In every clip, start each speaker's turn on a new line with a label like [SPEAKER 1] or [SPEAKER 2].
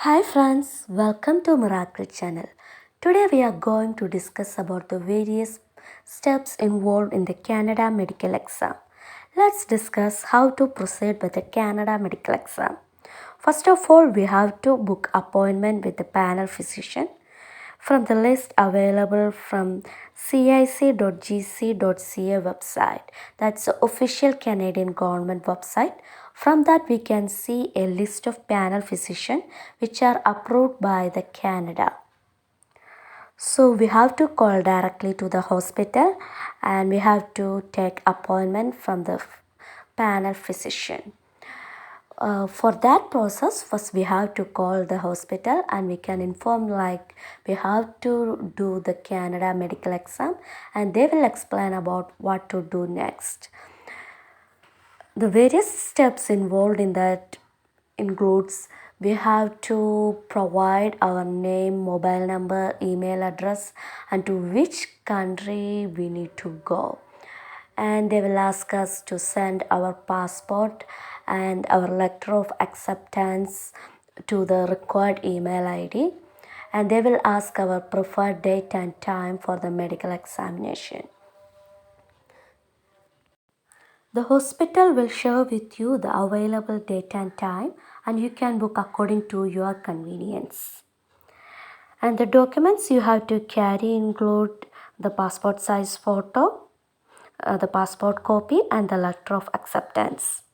[SPEAKER 1] Hi friends, welcome to Miracle channel. Today we are going to discuss about the various steps involved in the Canada medical exam. Let's discuss how to proceed with the Canada medical exam. First of all, we have to book appointment with the panel physician from the list available from cic.gc.ca website. That's the official Canadian government website. From that we can see a list of panel physicians which are approved by the Canada. So we have to call directly to the hospital and we have to take appointment from the panel physician. For that process, first we have to call the hospital and we can inform like we have to do the Canada medical exam and they will explain about what to do next. The various steps involved in that includes we have to provide our name, mobile number, email address and to which country we need to go, and they will ask us to send our passport and our letter of acceptance to the required email ID, and they will ask our preferred date and time for the medical examination. The hospital will share with you the available date and time and you can book according to your convenience. And the documents you have to carry include the passport size photo, the passport copy and the letter of acceptance.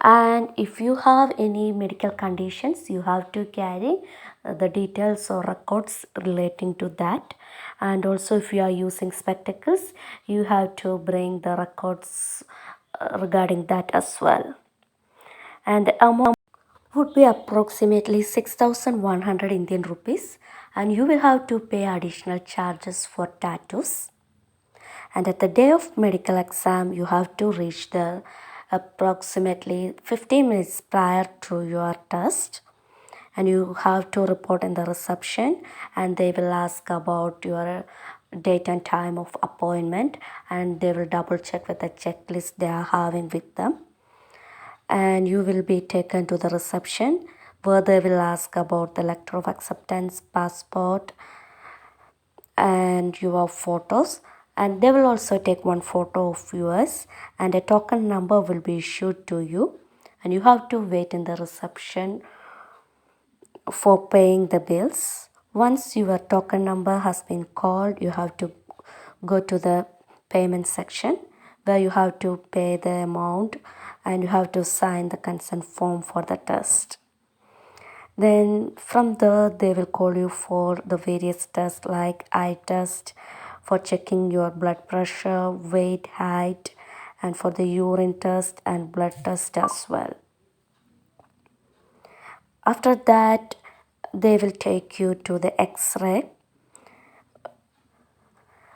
[SPEAKER 1] And if you have any medical conditions, you have to carry the details or records relating to that. And also if you are using spectacles, you have to bring the records regarding that as well. And the amount would be approximately 6,100 Indian rupees, and you will have to pay additional charges for tattoos. And at the day of medical exam you have to reach there approximately 15 minutes prior to your test, and you have to report in the reception and they will ask about your date and time of appointment and they will double check with the checklist they are having with them, and you will be taken to the reception where they will ask about the letter of acceptance, passport and your photos, and they will also take one photo of yours and a token number will be issued to you, and you have to wait in the reception for paying the bills. Once your token number has been called, you have to go to the payment section where you have to pay the amount and you have to sign the consent form for the test. Then from there they will call you for the various tests like eye test for checking your blood pressure, weight, height, and for the urine test and blood test as well. After that they will take you to the x-ray.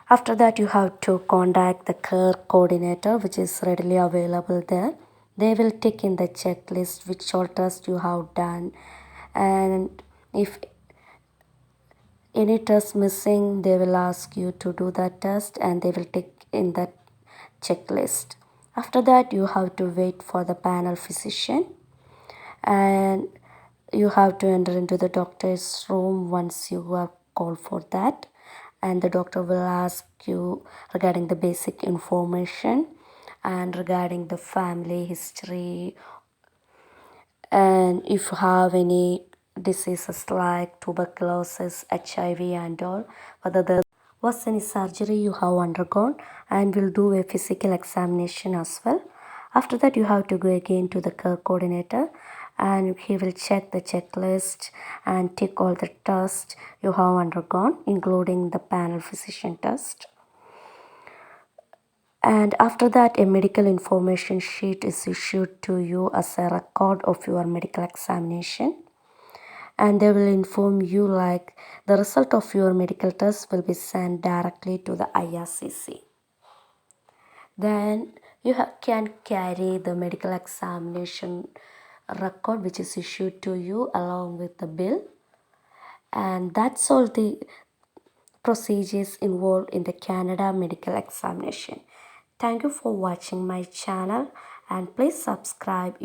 [SPEAKER 1] After that you have to contact the care coordinator which is readily available there. They will tick in the checklist which all tests you have done, and if any test missing they will ask you to do that test and they will tick in that checklist. After that you have to wait for the panel physician and you have to enter into the doctor's room once you are called for that, and the doctor will ask you regarding the basic information and regarding the family history, and if you have any diseases like tuberculosis, HIV and all, whether there was any surgery you have undergone, and will do a physical examination as well. After that you have to go again to the care coordinator and he will check the checklist and tick all the tests you have undergone including the panel physician test. And after that a medical information sheet is issued to you as a record of your medical examination, and they will inform you like the result of your medical test will be sent directly to the IRCC. Then you can carry the medical examination record which is issued to you along with the bill, and that's all the procedures involved in the Canada medical examination. Thank you for watching my channel and please subscribe.